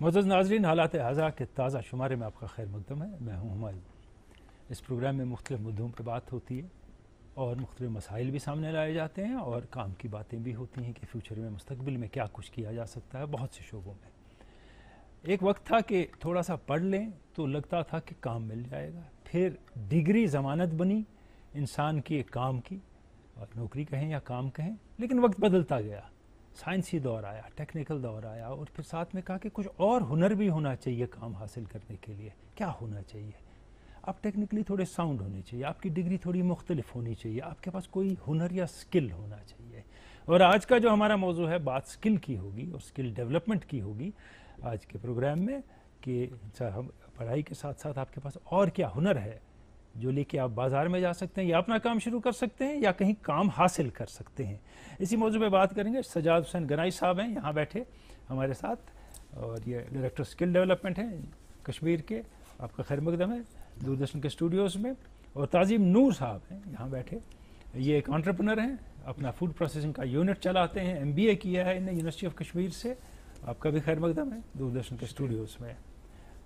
معزز ناظرین، حالات اعضاء کے تازہ شمارے میں آپ کا خیر مقدم ہے. میں ہوں ہمایوں. اس پروگرام میں مختلف مدعوں پر بات ہوتی ہے اور مختلف مسائل بھی سامنے لائے جاتے ہیں اور کام کی باتیں بھی ہوتی ہیں کہ فیوچر میں مستقبل میں کیا کچھ کیا جا سکتا ہے بہت سے شعبوں میں. ایک وقت تھا کہ تھوڑا سا پڑھ لیں تو لگتا تھا کہ کام مل جائے گا. پھر ڈگری ضمانت بنی انسان کی ایک کام کی، اور نوکری کہیں یا کام کہیں. لیکن وقت بدلتا گیا، سائنسی دور آیا، ٹیکنیکل دور آیا، اور پھر ساتھ میں کہا کہ کچھ اور ہنر بھی ہونا چاہیے کام حاصل کرنے کے لیے. کیا ہونا چاہیے؟ آپ ٹیکنیکلی تھوڑے ساؤنڈ ہونے چاہیے، آپ کی ڈگری تھوڑی مختلف ہونی چاہیے، آپ کے پاس کوئی ہنر یا سکل ہونا چاہیے. اور آج کا جو ہمارا موضوع ہے بات سکل کی ہوگی اور سکل ڈیولپمنٹ کی ہوگی آج کے پروگرام میں، کہ پڑھائی کے ساتھ ساتھ آپ کے پاس اور کیا ہنر ہے جو لے کے آپ بازار میں جا سکتے ہیں یا اپنا کام شروع کر سکتے ہیں یا کہیں کام حاصل کر سکتے ہیں. اسی موضوع پہ بات کریں گے. سجاد حسین گنائی صاحب ہیں یہاں بیٹھے ہمارے ساتھ، اور یہ ڈائریکٹر سکل ڈیولپمنٹ ہیں کشمیر کے. آپ کا خیر مقدم ہے دوردرشن کے اسٹوڈیوز میں. اور تعظیم نور صاحب ہیں یہاں بیٹھے، یہ ایک انٹرپرنر ہیں، اپنا فوڈ پروسیسنگ کا یونٹ چلاتے ہیں، MBA کیا ہے انہیں یونیورسٹی آف کشمیر سے. آپ کا بھی خیر مقدم ہے دوردرشن کے اسٹوڈیوز میں.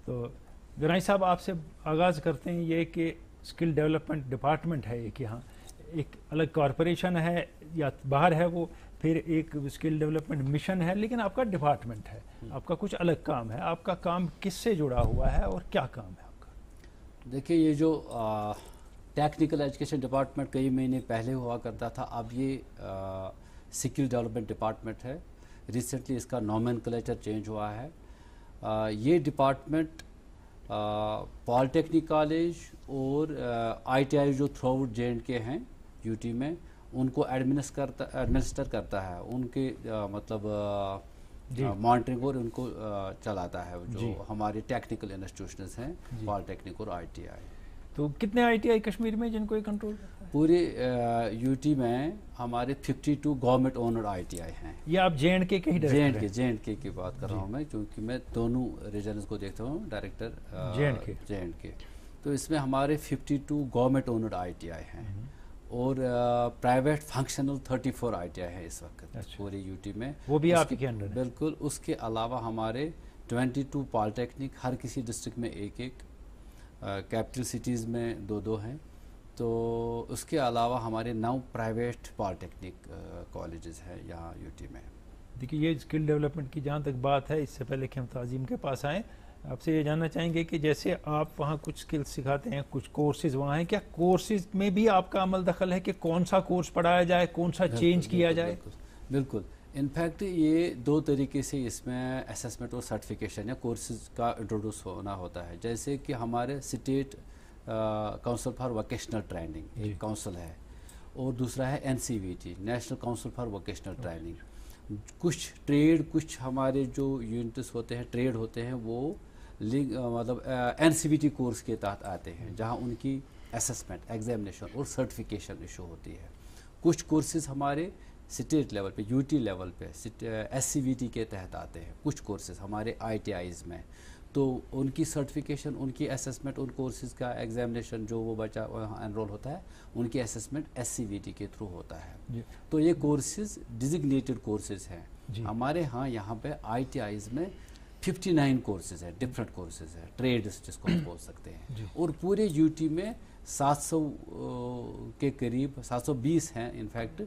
تو گنائی صاحب آپ سے آغاز کرتے ہیں یہ کہ سکل ڈیولپمنٹ ڈپارٹمنٹ ہے ایک یہاں، ایک الگ کارپوریشن ہے یا باہر ہے وہ، پھر ایک سکل ڈیولپمنٹ مشن ہے، لیکن آپ کا ڈپارٹمنٹ ہے، آپ کا کچھ الگ کام ہے. آپ کا کام کس سے جڑا ہوا ہے اور کیا کام ہے آپ کا؟ دیکھیے، یہ جو ٹیکنیکل ایجوکیشن ڈپارٹمنٹ کئی مہینے پہلے ہوا کرتا تھا، اب یہ سکل ڈیولپمنٹ ڈپارٹمنٹ ہے. ریسنٹلی اس کا نومینکلیچر چینج ہوا ہے. یہ ڈپارٹمنٹ پالیٹیکنک کالج اور ITI جو تھرو آؤٹ JNK ہیں UT میں، ان کو ایڈمنسٹر کرتا ہے، ان کے مطلب مانیٹرنگ اور ان کو چلاتا ہے جو ہمارے ٹیکنیکل انسٹیٹیوشنز ہیں پالیٹیکنک اور ITI. تو کتنے ITI کشمیر میں جن کو یہ کنٹرول کرتا ہے؟ پورے UT میں ہمارے 52 گورنمنٹ اونرڈ ITI ہیں. یہ آپ JNK کے ہی ڈائریکٹر ہیں؟ JNK کی بات کر رہا ہوں میں، کیونکہ میں دونوں ریجنز کو دیکھتا ہوں، ڈائریکٹر JNK. تو اس میں ہمارے 52 گورنمنٹ اونرڈ ITI ہیں اور پرائیویٹ فنکشنل 34 ITI ہیں اس وقت پورے UT میں. وہ بھی آپ کے انڈر؟ بالکل. اس کے علاوہ ہمارے 22 پالیٹیکنک، ہر کسی ڈسٹرکٹ میں ایک ایک، کیپٹل سٹیز میں 2 ہیں. تو اس کے علاوہ ہمارے 9 پرائیویٹ پالیٹیکنک کالجز ہیں یہاں UT میں. دیکھیے، یہ اسکل ڈیولپمنٹ کی جہاں تک بات ہے، اس سے پہلے کہ ہم تعظیم کے پاس آئیں، آپ سے یہ جاننا چاہیں گے کہ جیسے آپ وہاں کچھ اسکلس سکھاتے ہیں، کچھ کورسز وہاں ہیں، کیا کورسز میں بھی آپ کا عمل دخل ہے کہ کون سا کورس پڑھایا جائے، کون سا چینج کیا جائے؟ بالکل. انفیکٹ یہ 2 طریقے سے اس میں اسیسمنٹ اور سرٹیفکیشن یا کورسز کا انٹروڈیوس ہونا ہوتا ہے. جیسے کہ ہمارے state council for vocational training ایک کونسل ہے، اور دوسرا ہے NCVT national council for vocational training. کچھ ٹریڈ، کچھ ہمارے جو یونٹس ہوتے ہیں ٹریڈ ہوتے ہیں، وہ مطلب NCVT کورس کے تحت آتے ہیں، جہاں ان کی اسیسمنٹ، ایگزامینیشن اور سرٹیفکیشن ایشو ہوتی ہے. کچھ کورسز ہمارے اسٹیٹ لیول پہ، UT لیول پہ SCVT کے تحت آتے ہیں. کچھ کورسز ہمارے ITIs میں، تو ان کی سرٹیفکیشن، ان کی اسیسمنٹ، ان کورسز کا ایگزامینیشن جو وہ بچہ وہاں انرول ہوتا ہے، ان کی اسیسمنٹ SCVT کے تھرو ہوتا ہے. تو یہ کورسز ڈیزگنیٹڈ کورسز ہیں. ہمارے ہاں یہاں پہ ITIs میں 59 کورسز ہیں، ڈفرینٹ کورسز ہیں، ٹریڈس جس کو ہم بول سکتے ہیں. اور پورے UT میں 700 کے قریب، 720 ہیں انفیکٹ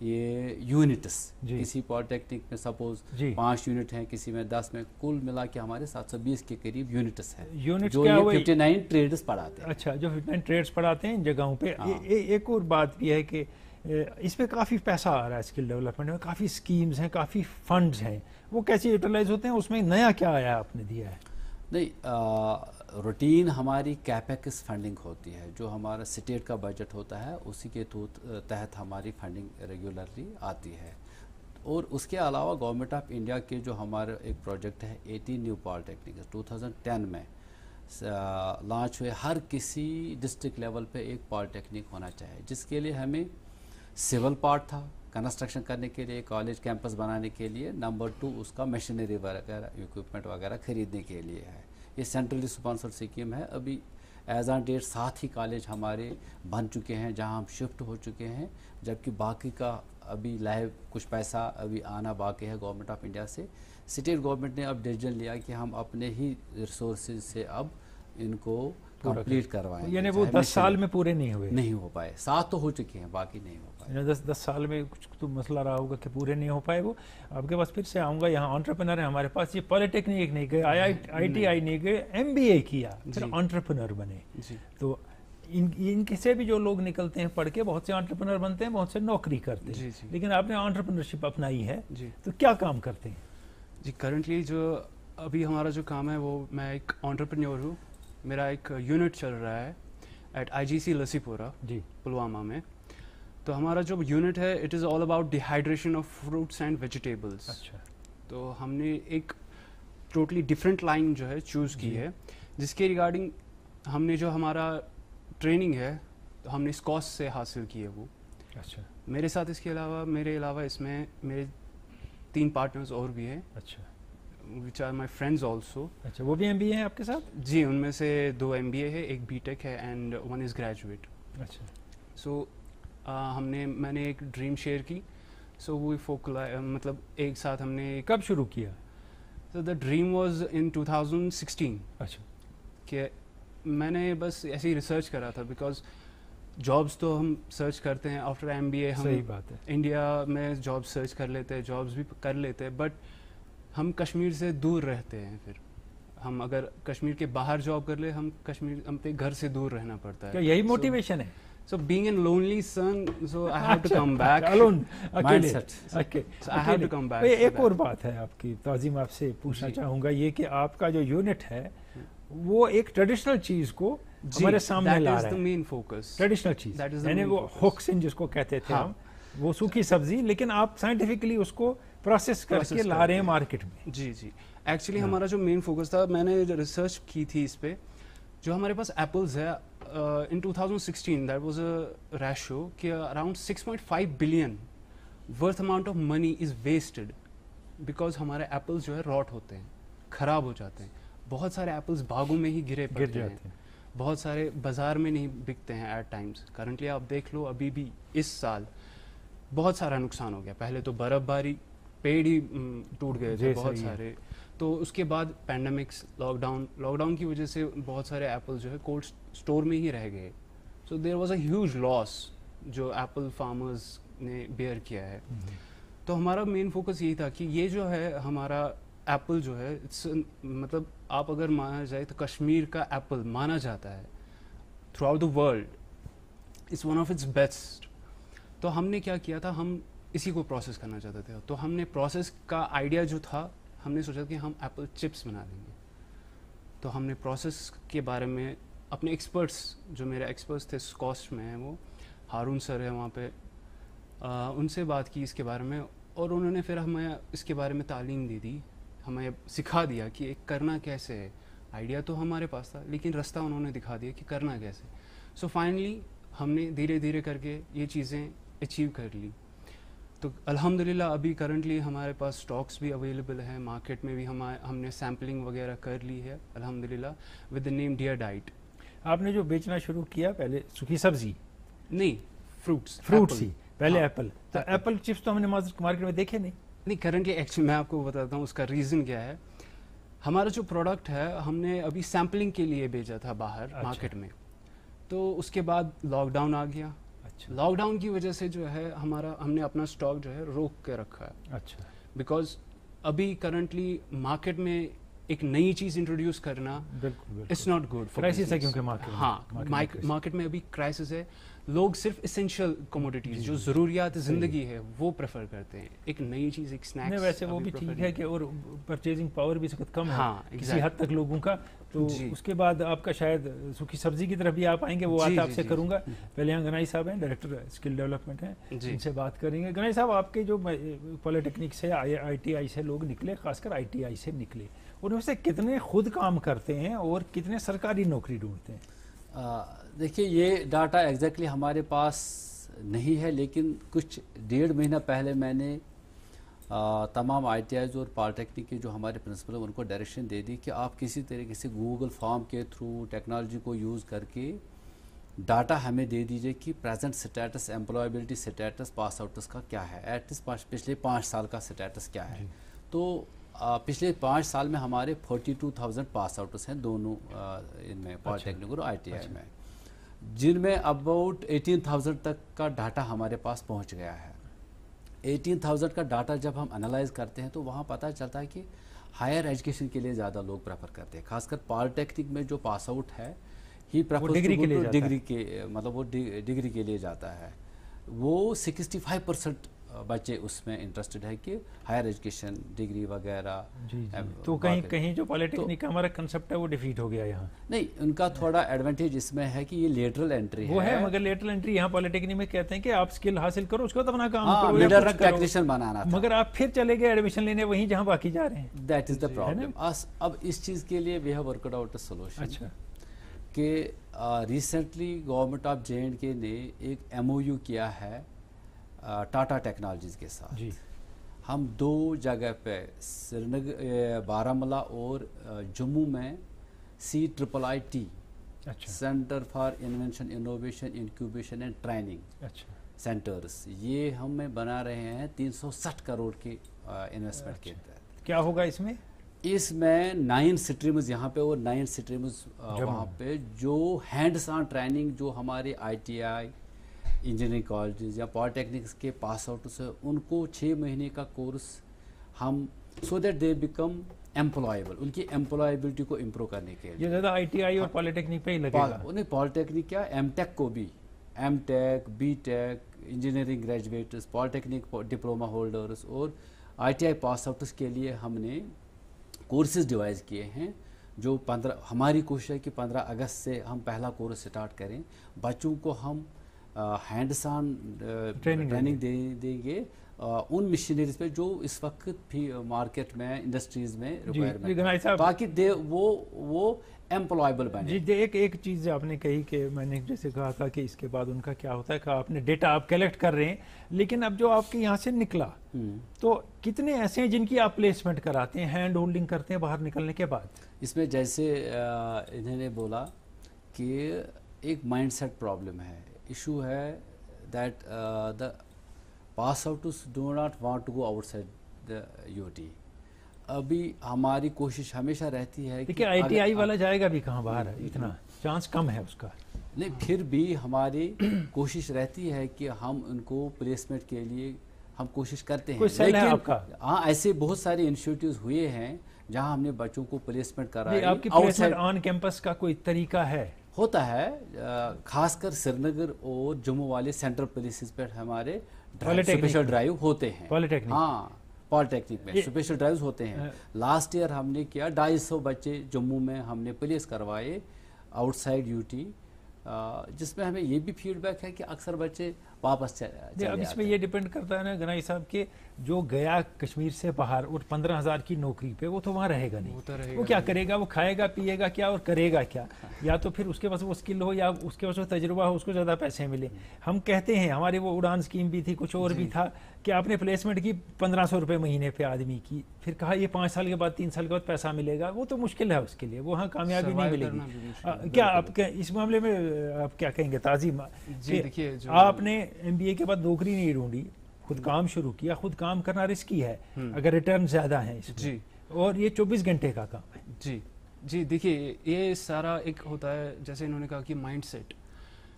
یہ یونٹس. کسی پالیٹیکنک میں سپوز 5 یونٹ ہیں، کسی میں 10 میں، کل ملا کے ہمارے 720 کے قریب یونٹس ہیں جو یہ 59 ٹریڈس پڑھاتے ہیں. اچھا، جو 59 ٹریڈس پڑھاتے ہیں ان جگہوں پہ. ایک اور بات بھی ہے کہ اس میں کافی پیسہ آ رہا ہے اسکل ڈیولپمنٹ میں، کافی اسکیمز ہیں، کافی فنڈز ہیں، وہ کیسے یوٹیلائز ہوتے ہیں؟ اس میں نیا کیا آیا آپ نے دیا ہے؟ نہیں، روٹین ہماری کیپیکس فنڈنگ ہوتی ہے، جو ہمارا اسٹیٹ کا بجٹ ہوتا ہے اسی کے تحت ہماری فنڈنگ ریگولرلی آتی ہے. اور اس کے علاوہ گورنمنٹ آف انڈیا کے جو ہمارا ایک پروجیکٹ ہے 18 نیو پالیٹیکنکس 2010 میں لانچ ہوئے. ہر کسی ڈسٹرکٹ لیول پہ ایک پالیٹیکنک ہونا چاہیے، جس کے لیے ہمیں سول پارٹ تھا کنسٹرکشن کرنے کے لیے، کالج کیمپس بنانے کے لیے، نمبر 2 اس کا مشینری وغیرہ، اکوپمنٹ وغیرہ خریدنے کے لیے ہے. یہ سینٹرلی اسپانسرڈ اسکیم ہے. ابھی ایز آن ڈیٹ 7 ہی کالج ہمارے بن چکے ہیں جہاں ہم شفٹ ہو چکے ہیں، جبکہ باقی کا ابھی لائیو کچھ پیسہ ابھی آنا باقی ہے گورنمنٹ آف انڈیا سے. اسٹیٹ گورنمنٹ نے اب ڈیسیژن لیا کہ ہم اپنے ہی ریسورسز سے اب ان کو کمپلیٹ کروائیں. یعنی وہ 10 سال میں پورے نہیں ہو پائے. 7 تو ہو چکے ہیں، باقی نہیں ہو پائے. 10 سال میں کچھ تو مسئلہ رہا ہوگا کہ پورے نہیں ہو پائے. وہ آپ کے پاس پھر سے آؤں گا. یہاں انٹرپرنر ہیں ہمارے پاس. یہ پالیٹیکنک نہیں گئے، ITI نہیں گئے، MBA کیا، پھر انٹرپرنر بنے. تو ان کے سے بھی جو لوگ نکلتے ہیں پڑھ کے، بہت سے انٹرپرنر بنتے ہیں، بہت سے نوکری کرتے ہیں. لیکن آپ نے انٹرپرنرشپ اپنائی ہے، تو کیا کام کرتے ہیں؟ جی کرنٹلی جو ابھی ہمارا جو کام ہے وہ میں ایک انٹرپرینور ہوں. میرا ایک یونٹ چل رہا ہے ایٹ IGC لسی پورہ پلوامہ میں. تو ہمارا جو یونٹ ہے it is all about dehydration of fruits and vegetables. تو ہم نے ایک ٹوٹلی ڈفرینٹ لائن جو ہے چوز کی ہے، جس کے ریگارڈنگ ہم نے جو ہمارا ٹریننگ ہے تو ہم نے اسکوس سے حاصل کی ہے وہ. میرے ساتھ اس کے علاوہ میرے اس میں میرے 3 پارٹنرز اور بھی ہیں. which are my friends also. اچھا، وہ بھی MBA ہیں آپ کے ساتھ؟ جی، ان میں سے 2 MBA ہے، ایک BTech ہے اینڈ 1 is graduate. اچھا. سو میں نے ایک ڈریم شیئر کی. سو وہ مطلب ایک ساتھ ہم نے. کب شروع کیا؟ So the dream was in 2016. اچھا. کہ میں نے بس ایسے ہی ریسرچ کرا تھا، بیکاز جابس تو ہم سرچ کرتے ہیں آفٹر MBA. ہم صحیح بات ہے، انڈیا میں جاب سرچ کر لیتے ہیں، جابس بھی کر لیتے ہیں، بٹ ہم کشمیر سے دور رہتے ہیں. پھر ہم اگر کشمیر کے باہر جاب کر لیں، ہم اپنے گھر سے دور رہنا پڑتا ہے. کیا یہی موٹیویشن ہے؟ So being a lonely son, so I have to come back. Alone, mindset. Okay. So I have to come back. ایک اور بات ہے آپ کی، تعظیم آپ سے پوچھنا چاہوں گا یہ کہ آپ کا جو یونٹ ہے وہ ایک ٹریڈیشنل چیز کو ہمارے سامنے لا رہا ہے. That is the main focus. Traditional چیز یعنی وہ ہوکسن جس کو کہتے تھے ہم، وہ سوکھی سبزی، لیکن آپ سائنٹیفکلی اس کو پروسیس کر کے لا رہے ہیں مارکیٹ میں. جی ایکچولی ہمارا جو مین فوکس تھا، میں نے ریسرچ کی تھی اس پہ. جو ہمارے پاس ایپلز ہے in 2016 that was a ratio کہ around 6.5 billion worth amount of money is wasted because ہمارے ایپلز جو ہے راٹ ہوتے ہیں، خراب ہو جاتے ہیں. بہت سارے ایپلز باغوں میں ہی گر جاتے ہیں، بہت سارے بازار میں نہیں بکتے ہیں ایٹ ٹائمز. کرنٹلی آپ دیکھ لو، ابھی بھی اس سال بہت سارا نقصان ہو گیا. پہلے تو برف باری، پیڑ ہی ٹوٹ گئے تھے بہت سارے. تو اس کے بعد پینڈیمکس، لاک ڈاؤن کی وجہ سے بہت سارے ایپل جو ہے کولڈ اسٹور میں ہی رہ گئے. سو دیر واز اے ہیوج لاس جو ایپل فارمرز نے بیئر کیا ہے. تو ہمارا مین فوکس یہی تھا کہ یہ جو ہے ہمارا ایپل جو ہے مطلب آپ اگر مانا جائے تو کشمیر کا ایپل مانا جاتا ہے throughout the world, it's one of its best. تو ہم نے کیا کیا تھا، ہم اسی کو پروسیس کرنا چاہتے تھے. تو ہم نے پروسیس کا آئیڈیا جو تھا، ہم نے سوچا کہ ہم ایپل چپس بنا دیں گے. تو ہم نے پروسیس کے بارے میں اپنے ایکسپرٹس، جو میرے ایکسپرٹس تھے اسکوسٹ میں ہیں، وہ ہارون سر ہے وہاں پہ، ان سے بات کی اس کے بارے میں، اور انہوں نے پھر ہمیں اس کے بارے میں تعلیم دی، ہمیں سکھا دیا کہ ایک کرنا کیسے ہے. آئیڈیا تو ہمارے پاس تھا، لیکن رستہ انہوں نے دکھا دیا کہ کرنا کیسے. سو فائنلی ہم نے دھیرے دھیرے کر کے یہ چیزیں اچیو کر لی. تو الحمدللہ ابھی کرنٹلی ہمارے پاس اسٹاکس بھی اویلیبل ہیں مارکیٹ میں بھی. ہم نے سیمپلنگ وغیرہ کر لی ہے الحمدللہ with the name dear diet. آپ نے جو بیچنا شروع کیا پہلے سوکھی سبزی نہیں، فروٹس ہی پہلے ایپل. تو ایپل چپس تو ہم نے مارکیٹ میں دیکھے نہیں کرنٹلی. ایکچولی میں آپ کو بتاتا ہوں اس کا ریزن کیا ہے. ہمارا جو پروڈکٹ ہے ہم نے ابھی سیمپلنگ کے لیے بھیجا تھا باہر مارکیٹ میں. تو اس کے بعد لاک ڈاؤن آ گیا. لاک ڈاؤن کی وجہ سے جو ہے ہم نے اپنا اسٹاک جو ہے روک کے رکھا ہے. اچھا. بیکاز ابھی کرنٹلی مارکیٹ میں ایک نئی چیز انٹروڈیوس کرنا اٹس ناٹ گڈ. کرائسس ہے کیونکہ مارکیٹ میں ابھی کرائسس ہے. لوگ صرف اسینشیل کموڈیٹیز جو ضروریات زندگی ہے وہ پریفر کرتے ہیں. ایک نئی چیز، ایک اسنیکس. ویسے وہ بھی ٹھیک ہے کہ اور پرچیزنگ پاور بھی اس وقت کم ہے کسی حد تک لوگوں کا. تو اس کے بعد آپ کا شاید سوکھی سبزی کی طرف بھی آپ آئیں گے، وہ بات آپ سے کروں گا. پہلے یہاں گنائی صاحب ہیں، ڈائریکٹر اسکل ڈیولپمنٹ ہیں، ان سے بات کریں گے. گنائی صاحب، آپ کے جو پالیٹیکنک سے ITI سے لوگ نکلے، خاص کر ITI سے نکلے، ان میں سے کتنے خود کام کرتے ہیں اور کتنے سرکاری نوکری ڈھونڈتے ہیں؟ دیکھیے یہ ڈاٹا ایگزیکٹلی ہمارے پاس نہیں ہے، لیکن کچھ 1.5 مہینہ پہلے میں نے तमाम ITIs और पॉलिटेक्निक के जो हमारे प्रिंसिपल हैं उनको डायरेक्शन दे दी कि आप किसी तरीके से गूगल फॉर्म के थ्रू टेक्नोलॉजी को यूज़ करके डाटा हमें दे दीजिए कि प्रेजेंट स्टेटस एम्प्लॉयबिलिटी स्टेटस पास आउट्स का क्या है, एटलीस्ट पिछले 5 साल का स्टेटस क्या है। तो पिछले 5 साल में हमारे 42,000 पास आउट्स हैं दोनों इनमें पॉलिटेक्निक और ITI में, जिनमें अबाउट 18,000 तक का डाटा हमारे पास पहुंच गया है। 18,000 का डाटा जब हम एनालाइज करते हैं तो वहाँ पता चलता है कि हायर एजुकेशन के लिए ज़्यादा लोग प्रेफर करते हैं, खासकर पॉलिटेक्निक में जो पास आउट है ही प्रेफर डिग्री के मतलब वो डिग्री के लिए जाता है। वो 65% बच्चे उसमें इंटरेस्टेड है कि हायर एजुकेशन डिग्री वगैरह। तो कहीं जो पॉलिटेक्निक का हमारा कंसेप्ट है वो डिफीट हो गया यहाँ। नहीं, उनका थोड़ा एडवांटेज इसमें है कि ये लेटरल एंट्री वो है, मगर लेटरल एंट्री यहाँ पॉलिटेक्निक में कहते हैं कि आप स्किल हासिल करो उसके बाद अपना काम करो, लीडर टेक्नीशियन बनाना था, मगर आप फिर चले गए एडमिशन लेने वहीं जहाँ बाकी जा रहे हैं। That is the problem. अब इस चीज़ के लिए we have worked out a solution. अच्छा, कि रिसेंटली गवर्नमेंट ऑफ J&K ने एक MOU किया है टाटा टेक्नोलॉजीज़ के साथ। जी। हम 2 जगह पे श्रीनगर, बारामूला और जम्मू में CIIT centre for invention innovation incubation and training centres, ये हमें बना रहे हैं 360 करोड़ के इन्वेस्टमेंट के तहत। क्या होगा इसमें? इसमें 9 स्ट्रीम्स यहाँ पे और 9 स्ट्रीम्स वहाँ पे, जो हैंड्स ऑन ट्रेनिंग जो हमारे ITI इंजीनियरिंग कॉलेज या पॉलिटेक्निक्स के पास आउट से उनको 6 महीने का कोर्स हम so that they become employable, उनकी एम्प्लॉयबिलिटी को इम्प्रूव करने के लिए। ये ज़्यादा ITI और पॉलिटेक्निक पे ही लगेगा? नहीं, पॉलिटेक्निक क्या, M.Tech को भी, M.Tech, B.Tech, engineering graduates, polytechnic diploma holders और ITI पास आउट्स के लिए हमने कोर्सेज डिवाइस किए हैं। जो 15 हमारी कोशिश है कि 15 अगस्त से हम पहला कोर्स स्टार्ट करें। बच्चों को हम हैंड्स ऑन ट्रेनिंग देंगे उन मशीनरीज पे जो इस वक्त भी मार्केट में, इंडस्ट्रीज में रिक्वायरमेंट, ताकि वो एम्प्लॉयबल बने। जी, एक चीज़ आपने कही कि मैंने जैसे कहा था कि इसके बाद उनका क्या होता है कि आपने डेटा आप कलेक्ट कर रहे हैं, लेकिन अब जो आपके यहाँ से निकला तो कितने ऐसे हैं जिनकी आप प्लेसमेंट कराते हैं, हैंड होल्डिंग करते हैं बाहर निकलने के बाद? इसमें जैसे इन्होंने बोला कि एक माइंडसेट प्रॉब्लम है, इशू है that the pass outs do not want to go outside the UT। अभी हमारी कोशिश हमेशा रहती है कि ITI वाला जाएगा भी कहाँ बाहर है, इतना चांस कम है उसका। नहीं, फिर भी हमारी कोशिश रहती है कि हम उनको प्लेसमेंट के लिए हम कोशिश करते हैं। लेकिन हाँ, ऐसे बहुत सारे इंस्टीट्यूट हुए हैं जहाँ हमने बच्चों को प्लेसमेंट कराया। आपकी प्लेसमेंट ऑन कैंपस का कोई तरीका है? होता है, खासकर श्रीनगर और जम्मू वाले सेंट्रल प्लेसेस पर हमारे स्पेशल ड्राइव होते हैं। पॉलिटेक्निक, हाँ, पॉलिटेक्निक में स्पेशल ड्राइव्स होते हैं। लास्ट ईयर हमने किया 250 बच्चे जम्मू में हमने प्लेस करवाए आउटसाइड UT, जिसमें हमें ये भी फीडबैक है कि अक्सर बच्चे वापस चले अब इसमें ये डिपेंड करता है ना गनाई साहब के जो गया कश्मीर से बाहर और 15,000 की नौकरी पे, वो तो वहाँ रहेगा नहीं। वो क्या करेगा, वो खाएगा पिएगा क्या और करेगा क्या? या तो फिर उसके पास वो स्किल हो या उसके पास वो तजुर्बा हो, उसको ज़्यादा पैसे मिले। हम कहते हैं, हमारे वो उड़ान स्कीम भी थी, कुछ और भी था कि आपने प्लेसमेंट की 1500 रुपये महीने पे आदमी की, फिर कहा ये 5 साल के बाद 3 साल के बाद पैसा मिलेगा, वो तो मुश्किल है उसके लिए, वहाँ कामयाबी नहीं मिलेगी। क्या आप इस मामले में आप क्या कहेंगे ताज़ीम? देखिए, आपने MBA के बाद नौकरी नहीं ढूंढी, खुद काम शुरू किया। खुद काम करना रिस्की है अगर रिटर्न ज़्यादा है इसमें, और ये 24 घंटे का काम है। जी देखिए, ये सारा एक होता है, जैसे इन्होंने कहा कि mindset,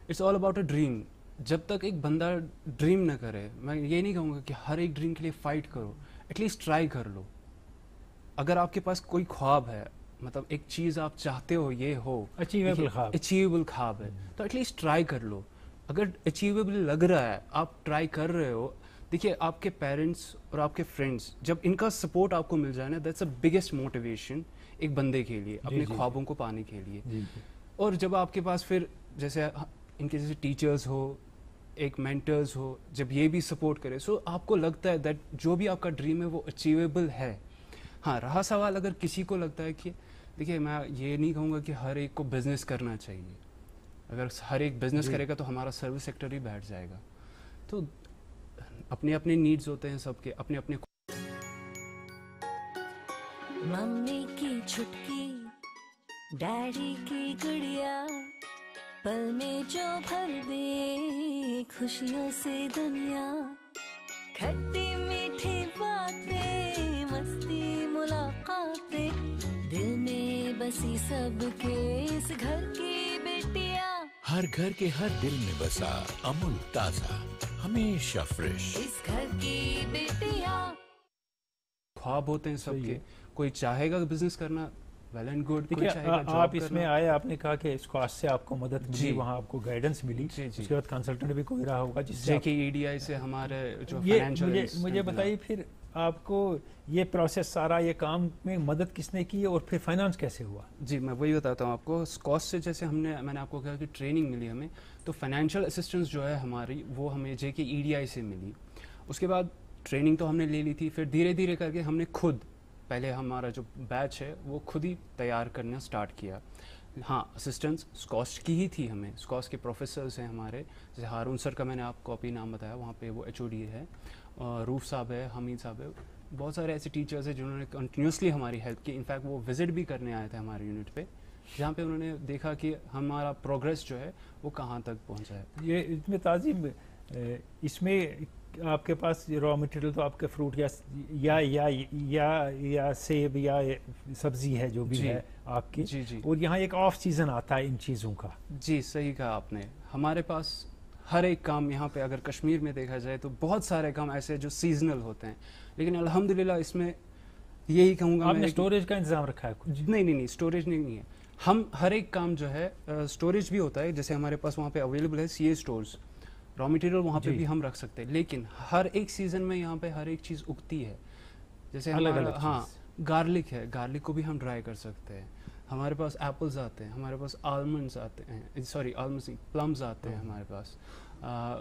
it's all about a dream. जब तक एक बंदा ड्रीम ना करे, मैं ये नहीं कहूँगा कि हर एक ड्रीम के लिए फाइट करो, एटलीस्ट ट्राई कर लो। अगर आपके पास कोई ख्वाब है, मतलब एक चीज़ आप चाहते हो ये हो, अचीवेबल ख्वाब है, तो एटलीस्ट ट्राई कर लो। अगर अचीवेबल लग रहा है, आप ट्राई कर रहे हो, देखिए आपके पेरेंट्स और आपके फ्रेंड्स, जब इनका सपोर्ट आपको मिल जाए ना, दैट्स द बिगेस्ट मोटिवेशन एक बंदे के लिए अपने ख्वाबों को पाने के लिए। और जब आपके पास फिर जैसे इनके जैसे टीचर्स हो, एक मेंटर्स हो, जब ये भी सपोर्ट करे, सो आपको लगता है दैट जो भी आपका ड्रीम है वो अचीवेबल है। हाँ, रहा सवाल अगर किसी को लगता है कि देखिए, मैं ये नहीं कहूँगा कि हर एक को बिजनेस करना चाहिए, अगर हर एक बिजनेस करेगा तो हमारा सर्विस सेक्टर ही बैठ जाएगा। तो अपने अपने नीड्स होते हैं सबके, अपने अपने मम्मी की छुटकी, डैडी की गुड़िया, पल में जो भर दे खुशियों से दुनिया, खट्टी मीठी बातें, मस्ती मुलाकातें, दिल में बसी सबके इस घर की बेटियां, हर घर के हर दिल में बसा अमूल ताजा, हमेशा फ्रेश। इस घर की बेटियां। ख्वाब होते हैं सबके, कोई चाहेगा बिजनेस करना, वेल एंड गुड, कोई चाहेगा जॉब आप इसमें करना। आए, आपने कहा कि इस कॉस्ट से आपको मदद मिली, वहाँ आपको गाइडेंस मिली, जी, जी। उसके बाद कंसल्टेंट भी कोई रहा होगा जिससे जेके EDI से हमारे जो ये फाइनेंशियल मुझे बताइए फिर आपको ये प्रोसेस सारा, ये काम में मदद किसने की और फिर फाइनेंस कैसे हुआ? जी, मैं वही बताता हूँ आपको। कॉस्ट से जैसे मैंने आपको कहा कि ट्रेनिंग मिली हमें, तो फाइनेंशियल असिस्टेंस जो है हमारी वो हमें जेके EDI से मिली। उसके बाद ट्रेनिंग तो हमने ले ली थी, फिर धीरे धीरे करके हमने खुद, पहले हमारा जो बैच है वो खुद ही तैयार करना स्टार्ट किया। हाँ, असिस्टेंस स्कॉस्ट की ही थी हमें, स्कॉस्ट के प्रोफेसर्स हैं हमारे, जैसे हारून सर का मैंने आपको अभी नाम बताया, वहाँ पे वो HOD है, रूफ साहब है, हमीद साहब है, बहुत सारे ऐसे टीचर्स हैं जिन्होंने कंटिन्यूसली हमारी हेल्प की। इनफैक्ट वो विजिट भी करने आए थे हमारे यूनिट पे, जहाँ पे उन्होंने देखा कि हमारा प्रोग्रेस जो है वो कहाँ तक पहुँचा है। ये इसमें ताज़ीम, इसमें आपके पास रॉ मटेरियल तो आपके फ्रूट या सेब या सब्जी है जो भी है आपकी, जी जी और यहाँ एक ऑफ सीजन आता है इन चीज़ों का। जी, सही कहा आपने। हमारे पास हर एक काम यहाँ पे अगर कश्मीर में देखा जाए तो बहुत सारे काम ऐसे जो सीजनल होते हैं, लेकिन अल्हम्दुलिल्लाह इसमें यही कहूँगा आपने मैं स्टोरेज का इंतजाम रखा है कुछ? नहीं, स्टोरेज नहीं है। हम हर एक काम जो है स्टोरेज भी होता है, जैसे हमारे पास वहाँ पे अवेलेबल है CA स्टोर्स, रॉ मटेरियल वहाँ पे भी हम रख सकते हैं, लेकिन हर एक सीज़न में यहाँ पे हर एक चीज़ उगती है। जैसे हमारा, हाँ, गार्लिक है, गार्लिक को भी हम ड्राई कर सकते हैं। हमारे पास एप्पल्स आते हैं, हमारे पास आलमंड्स आते हैं, सॉरी आलमंड्स प्लम्स आते हैं हमारे पास।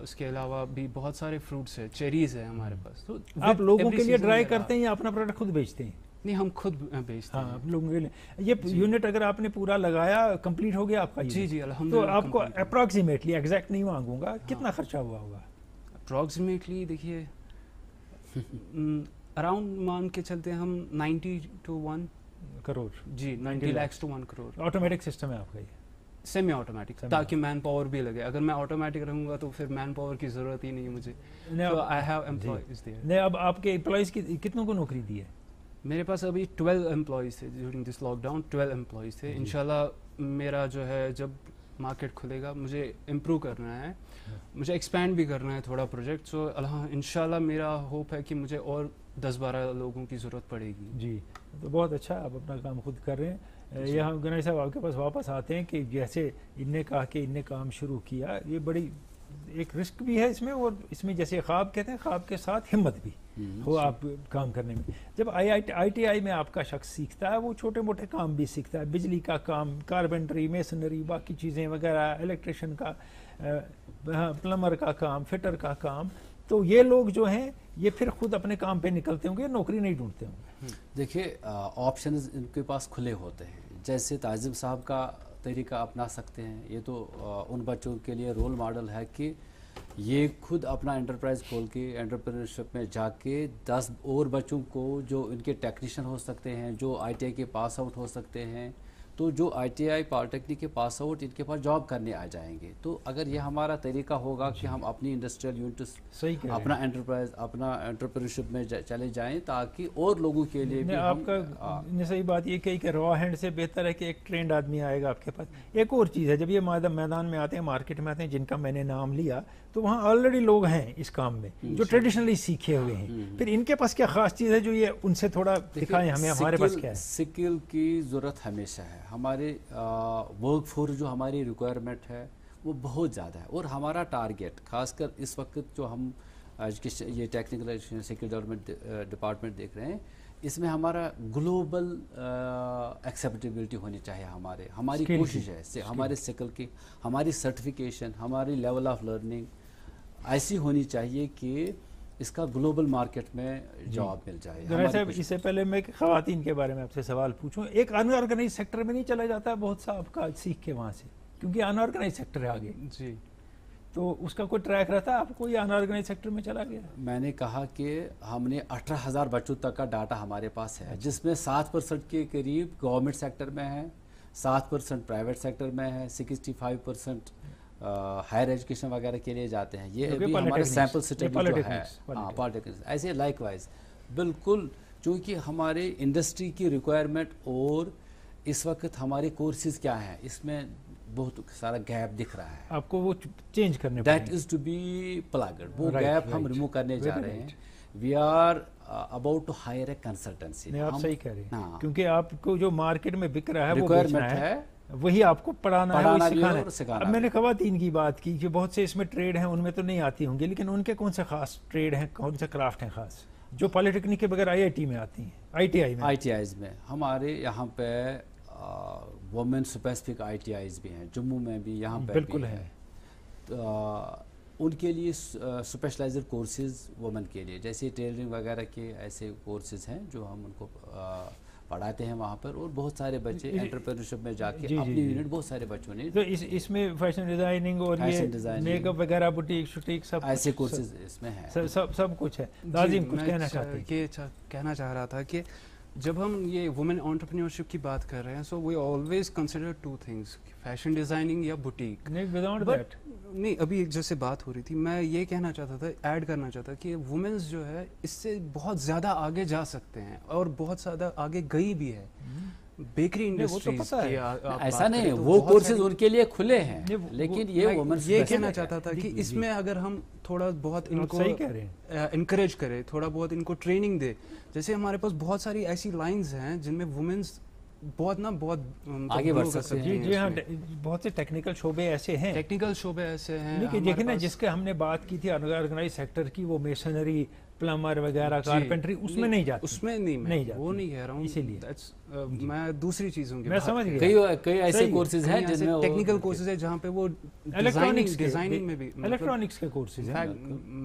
उसके अलावा भी बहुत सारे फ्रूट्स है, चेरीज़ है हमारे पास। तो आप लोगों के लिए ड्राई करते हैं या अपना प्रोडक्ट खुद बेचते हैं? नहीं, हम खुद बेचते हैं। हाँ, आप लोगों के लिए ये यूनिट अगर आपने पूरा लगाया, कंप्लीट हो गया आपका? जी, तो अल्हम्दुलिल्लाह। आपको अप्रॉक्सीमेटली, एग्जैक्ट नहीं मांगूंगा, कितना खर्चा हुआ होगा? अप्रॉक्सीमेटली देखिए अराउंड मान के चलते हैं हम 90 to 1 करोड़। जी, 90 lakhs to 1 crore। Automatic system है आपका ये? सेमी ऑटोमेटिक, ताकि मैन पावर भी लगे। अगर मैं ऑटोमेटिक रहूँगा तो फिर मैन पावर की ज़रूरत ही नहीं है मुझे। तो आई हैव एम्प्लॉइज देयर। नहीं, अब आपके एम्प्लॉइज की कितनों को नौकरी दी है? मेरे पास अभी 12 एम्प्लॉइज थे ड्यूरिंग दिस लॉकडाउन, 12 एम्प्लॉइज थे। इंशाल्लाह मेरा जो है जब मार्केट खुलेगा मुझे इम्प्रूव करना है, मुझे एक्सपैंड भी करना है थोड़ा प्रोजेक्ट। सो इंशाल्लाह मेरा होप है कि मुझे और 10-12 लोगों की ज़रूरत पड़ेगी। जी, तो बहुत अच्छा, आप अपना काम खुद कर रहे हैं। यहाँ गणेश साहब आपके पास वापस आते हैं कि जैसे इनने कहा कि इनने काम शुरू किया, ये बड़ी एक रिस्क भी है इसमें, और इसमें जैसे ख्वाब कहते हैं, ख्वाब के साथ हिम्मत भी हो आप काम करने में। जब ITI में आपका शख्स सीखता है, वो छोटे मोटे काम भी सीखता है, बिजली का काम, कारपेंटरी, मेसनरी, बाकी चीज़ें वगैरह, इलेक्ट्रिशियन का, प्लम्बर का काम, फिटर का काम। तो ये लोग जो हैं ये फिर खुद अपने काम पे निकलते होंगे, नौकरी नहीं ढूंढते होंगे। देखिए, ऑप्शंस इनके पास खुले होते हैं। जैसे ताजिम साहब का तरीका अपना सकते हैं, ये तो उन बच्चों के लिए रोल मॉडल है कि ये खुद अपना एंटरप्राइज खोल के एंटरप्रेन्योरशिप में जाके 10 और बच्चों को, जो इनके टेक्नीशियन हो सकते हैं, जो ITI के पास आउट हो सकते हैं, तो जो ITI पॉलिटेक्निक के पास आउट इनके पास जॉब करने आ जाएंगे। तो अगर ये हमारा तरीका होगा कि हम अपनी इंडस्ट्रियल यूनिट, अपना एंटरप्राइज, अपना एंटरप्रेन्योरशिप में चले जाएं, ताकि और लोगों के लिए भी आपका सही बात ये कही कि रॉ हैंड से बेहतर है कि एक ट्रेंड आदमी आएगा आपके पास। एक और चीज़ है, जब ये मैदान में आते हैं, मार्केट में आते हैं, जिनका मैंने नाम लिया, तो वहाँ ऑलरेडी लोग हैं इस काम में जो ट्रेडिशनली सीखे हुए हैं। फिर इनके पास क्या खास चीज़ है जो ये उनसे थोड़ा दिखाएं हमें, हमारे पास क्या है? स्किल की ज़रूरत हमेशा है। हमारे वर्क फोर्स जो हमारी रिक्वायरमेंट है वो बहुत ज़्यादा है, और हमारा टारगेट खासकर इस वक्त जो हम ये टेक्निकल स्किल डेवलपमेंट डिपार्टमेंट देख रहे हैं, इसमें हमारा ग्लोबल एक्सेप्टेबिलिटी होनी चाहिए। हमारी कोशिश है हमारे स्किल की, हमारी सर्टिफिकेशन, हमारी लेवल ऑफ लर्निंग ऐसी होनी चाहिए कि इसका ग्लोबल मार्केट में जवाब मिल जाए। साहब, इससे पहले मैं ख़वातीन के बारे में आपसे सवाल पूछूं, एक अनऑर्गेनाइज सेक्टर में नहीं चला जाता है बहुत सा आपका सीख के वहाँ से, क्योंकि अनऑर्गेनाइज सेक्टर है आगे? जी, तो उसका कोई ट्रैक रहता है आपको या अनऑर्गेनाइज सेक्टर में चला गया? मैंने कहा कि हमने 18,000 बच्चों तक का डाटा हमारे पास है, जिसमें 7% के करीब गवर्नमेंट सेक्टर में है, 7% प्राइवेट सेक्टर में है, 65% हायर एजुकेशन वगैरह के लिए जाते हैं। ये अभी हमारे सैंपल स्टडी जो है, हाँ पॉलिटेक्निक्स, ऐसे लाइकवाइज बिल्कुल, चूँकि हमारे इंडस्ट्री की रिक्वायरमेंट और इस वक्त हमारे कोर्सेज क्या हैं, इसमें बहुत सारा गैप दिख रहा है, आपको वो चेंज करने that is to be plugged, वो गैप हम रिमूव करने जा रहे हैं। We are about to hire a consultancy. आप सही कह रहे हैं, क्योंकि आपको जो मार्केट में बिक रहा है वो रिक्वायरमेंट है, वही आपको पढ़ाना है, वही सिखाना है। अब मैंने खवातीन की बात की कि बहुत से इसमें ट्रेड हैं, उनमें तो नहीं आती होंगी, लेकिन उनके कौन से खास ट्रेड हैं, कौन से क्राफ्ट हैं खास जो पॉलिटेक्निक के बगैर IIT में आती हैं, ITIs में? हमारे यहाँ पे वुमेन स्पेसिफिक ITIs भी हैं, जम्मू में भी, यहाँ पे बिल्कुल भी है। तो उनके लिए स्पेशलाइज्ड कोर्सेज वुमेन के लिए, जैसे टेलरिंग वगैरह के ऐसे कोर्सेज हैं जो हम उनको पढ़ाते हैं वहाँ पर, और बहुत सारे बच्चे एंटरप्रेन्योरशिप में जाके अपनी यूनिट, बहुत सारे बच्चों ने, तो इसमें फैशन डिजाइनिंग और ये मेकअप वगैरह, बुटीक शुटीक सब ऐसे कोर्सेज इसमें हैं, सब कुछ है। नाज़िम कुछ कहना चाहते हैं? ये कहना चाह रहा था कि जब हम ये वुमेन एंटरप्रेन्योरशिप की बात कर रहे हैं, so we always consider two things, fashion designing या बुटीक। नहीं, विदाउट दैट नहीं, अभी जैसे बात हो रही थी, मैं ये कहना चाहता था, ऐड करना चाहता कि वुमेन्स जो है इससे बहुत ज़्यादा आगे जा सकते हैं और बहुत ज़्यादा आगे गई भी है। बेकरी इंडस्ट्री ऐसा नहीं है, वो कोर्सेज उनके लिए खुले हैं, लेकिन ये वुमेन्स, ये कहना चाहता था कि इसमें अगर हम थोड़ा बहुत इनको इनकरेज करें, थोड़ा बहुत इनको ट्रेनिंग दे, जैसे हमारे पास बहुत सारी ऐसी लाइंस हैं जिनमें वुमेन्स बहुत आगे बढ़ सकते हैं। जी हाँ, बहुत से टेक्निकल शोबे ऐसे हैं, लेकिन देखिए ना, जिसके हमने बात की थी अनऑर्गेनाइज सेक्टर की, वो मेसनरी, प्लम्बर वगैरह, कारपेंटरी, उसमें नहीं जाती, उसमें नहीं जाती, वो नहीं कह रहा हूँ, इसीलिए मैं दूसरी चीजों की मैं समझ गया। कई ऐसे कोर्सेज हैं जिनमें टेक्निकल कोर्सेज है जहाँ पे वो डिजाइनिंग में भी, इलेक्ट्रॉनिक्स के कोर्सेज हैं।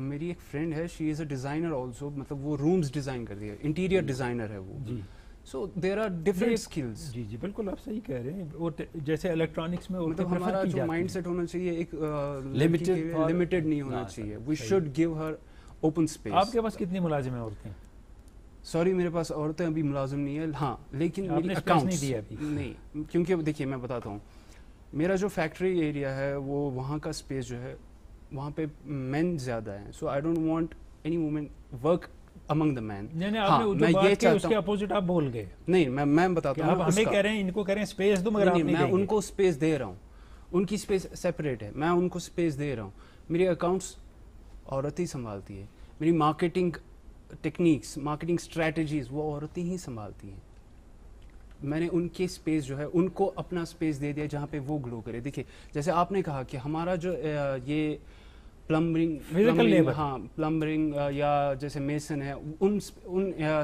मेरी एक फ्रेंड है, she is a designer also, मतलब वो रूम्स डिजाइन करती है, इंटीरियर डिजाइनर है वो जी। So there are different skills. जी जी बिल्कुल, आप सही कह रहे हैं। और जैसे इलेक्ट्रॉनिक्स में मतलब हमारा जो माइंडसेट होना चाहिए एक लिमिटेड नहीं होना चाहिए, we should give her open space. आपके पास कितनी मुलाजिम औरतें? सॉरी, मेरे पास औरतें अभी मुलाजिम नहीं है, हाँ, लेकिन मेरी अकाउंट्स नहीं दिया अभी। नहीं, क्योंकि देखिए मैं बताता हूँ, मेरा जो फैक्ट्री एरिया है वो वहाँ का स्पेस जो है वहाँ पे मेन ज़्यादा है, so I don't want any women work among the man. मैं ये चाहता हूँ, उसके अपोजिट आप बोल गए। नहीं, मैं बताता हूँ, हमें कह रहे हैं, इनको कह रहे हैं स्पेस दो, मगर मैं उनको स्पेस दे रहा हूँ, उनकी स्पेस सेपरेट है, मैं उनको स्पेस दे रहा हूँ। मेरी अकाउंट्स औरत ही संभालती है, मेरी मार्केटिंग टेक्निक्स, मार्केटिंग स्ट्रेटजीज वो औरतें ही संभालती हैं। मैंने उनके स्पेस जो है, उनको अपना स्पेस दे दिया जहाँ पे वो ग्लो करे। देखिए जैसे आपने कहा कि हमारा जो ये प्लम्बरिंग, हाँ प्लम्बरिंग या जैसे मेसन है, उन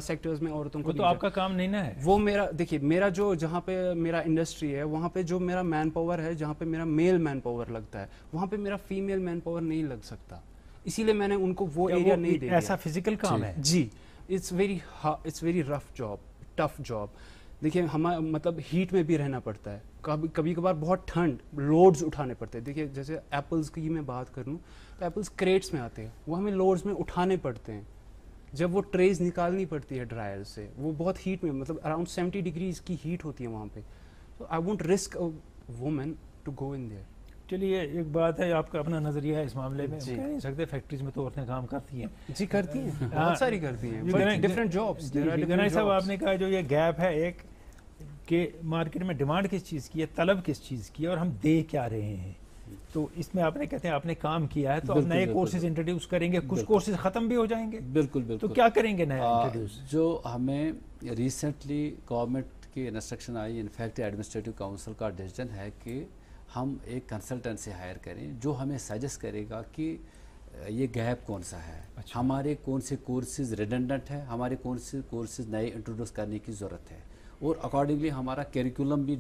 सेक्टर्स में औरतों को तो आपका काम नहीं ना है वो। मेरा देखिए, मेरा जो जहाँ पे मेरा इंडस्ट्री है वहाँ पे जो मेरा मैन पावर है, जहाँ पे मेरा मेल मैन पावर लगता है, वहाँ पे मेरा फीमेल मैन पावर नहीं लग सकता, इसीलिए मैंने उनको वो एरिया नहीं दिया। ऐसा फिजिकल काम है जी, it's very rough job, tough job. देखिए हमारा मतलब हीट में भी रहना पड़ता है, कभी कभार बहुत ठंड, लोड्स उठाने पड़ते हैं। देखिए जैसे एप्पल्स की मैं बात करूँ तो एप्पल्स क्रेट्स में आते हैं, वो हमें लोड्स में उठाने पड़ते हैं, जब वो ट्रेज निकालनी पड़ती है ड्रायर से, वो बहुत हीट में, मतलब अराउंड 70 डिग्रीज की हीट होती है वहाँ पे। तो I won't risk a woman to go in there. चलिए, एक बात है, आपका अपना नजरिया है इस मामले में, कह नहीं सकते, फैक्ट्रीज में तो औरतें काम करती हैं। जी करती हैं, बहुत सारी करती हैं, डिफरेंट जॉब्स। साहब आपने कहा जो ये गैप है एक कि मार्केट में डिमांड किस चीज़ की है, तलब किस चीज़ की है, और हम दे क्या रहे हैं, तो इसमें आपने कहते हैं आपने काम किया है, तो अब नए कोर्सेज इंट्रोड्यूस करेंगे, कुछ कोर्सेज ख़त्म भी हो जाएंगे। बिल्कुल बिल्कुल। तो क्या करेंगे नया इंट्रोड्यूस? जो हमें रिसेंटली गवर्नमेंट की इंस्ट्रक्शन आई, इनफैक्ट एडमिनिस्ट्रेटिव काउंसिल का डिसीजन है कि हम एक कंसल्टेंट से हायर करें जो हमें सजेस्ट करेगा कि ये गैप कौन सा है। अच्छा। हमारे कौन से कोर्सेज रिडंडेंट है, हमारे कौन से कोर्सेज नए इंट्रोड्यूस करने की ज़रूरत है, اور اکارڈنگلی ہمارا کیریکولم بھی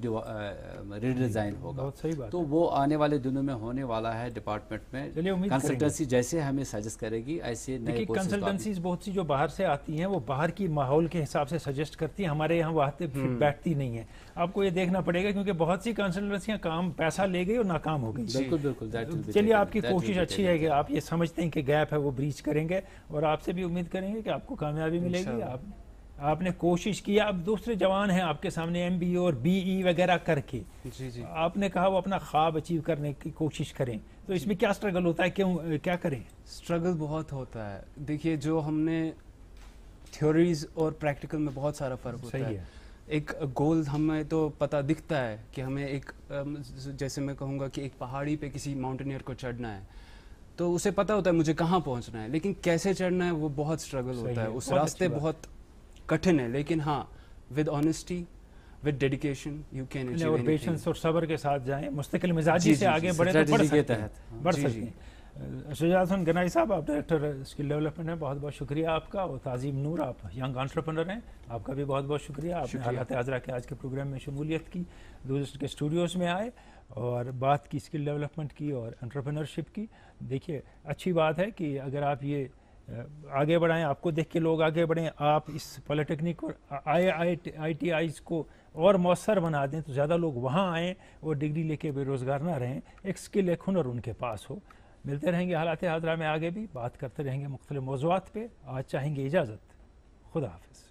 ریڈیزائن ہوگا. بہت صحیح بات. تو وہ آنے والے دنوں میں ہونے والا ہے ڈپارٹمنٹ میں. کنسلٹنسی جیسے ہمیں سجیسٹ کرے گی ایسے نئے کورسز. کنسلٹنسیز بہت سی جو باہر سے آتی ہیں وہ باہر کی ماحول کے حساب سے سجیسٹ کرتی ہیں, ہمارے یہاں وہاں پہ بیٹھتی نہیں ہیں. آپ کو یہ دیکھنا پڑے گا کیونکہ بہت سی کنسلٹنسیاں کام پیسہ لے گئی اور ناکام ہو گئی. بالکل بالکل. چلیے آپ کی کوشش اچھی ہے کہ آپ یہ سمجھتے ہیں کہ گیپ ہے وہ بریچ کریں گے, اور آپ سے بھی امید کریں گے کہ آپ کو کامیابی ملے گی. آپ نے کوشش کیا, اب دوسرے جوان ہیں آپ کے سامنے ایم بی اے اور بی ای وغیرہ کر کے, آپ نے کہا وہ اپنا خواب اچیو کرنے کی کوشش کریں, تو اس میں کیا سٹرگل ہوتا ہے, کیا کریں؟ سٹرگل بہت ہوتا ہے. دیکھیے جو ہم نے تھیوریز اور پریکٹیکل میں بہت سارا فرق ہوتا ہے. ایک گول ہمیں تو پتہ دکھتا ہے کہ ہمیں ایک جیسے میں کہوں گا کہ ایک پہاڑی پہ کسی ماؤنٹینئر کو چڑھنا ہے, تو اسے پتہ ہوتا ہے مجھے کہاں پہنچنا ہے, لیکن کیسے چڑھنا ہے وہ بہت سٹرگل ہوتا ہے. اس راستے بہت کٹھن ہے, لیکن ہاں with honesty with dedication you can achieve any thing. Patience اور صبر کے ساتھ جائیں, مستقل مزاجی سے آگے بڑھیں تو بڑھ سکتے ہیں. شجاعت حسن گنائی صاحب, آپ ڈائریکٹر اسکل ڈیولپمنٹ ہیں, بہت بہت شکریہ آپ کا. اور تعظیم نور, آپ ینگ انٹرپرنر ہیں, آپ کا بھی بہت بہت شکریہ. آپ نے حالات حاضرہ کے آج کے پروگرام میں شمولیت کی, دوسرے کے اسٹوڈیوز میں آئے اور بات کی اسکل ڈیولپمنٹ کی اور انٹرپرنرشپ کی. دیکھیے اچھی بات ہے کہ اگر آپ یہ آگے بڑھائیں, آپ کو دیکھ کے لوگ آگے بڑھیں, آپ اس پالیٹیکنک اور آئی ٹی آئیز کو اور مؤثر بنا دیں تو زیادہ لوگ وہاں آئیں اور ڈگری لے کے بے روزگار نہ رہیں, ایک اسکل ایک ہنر ان کے پاس ہو. ملتے رہیں گے حالات حاضرہ میں, آگے بھی بات کرتے رہیں گے مختلف موضوعات پہ. آج چاہیں گے اجازت, خدا حافظ.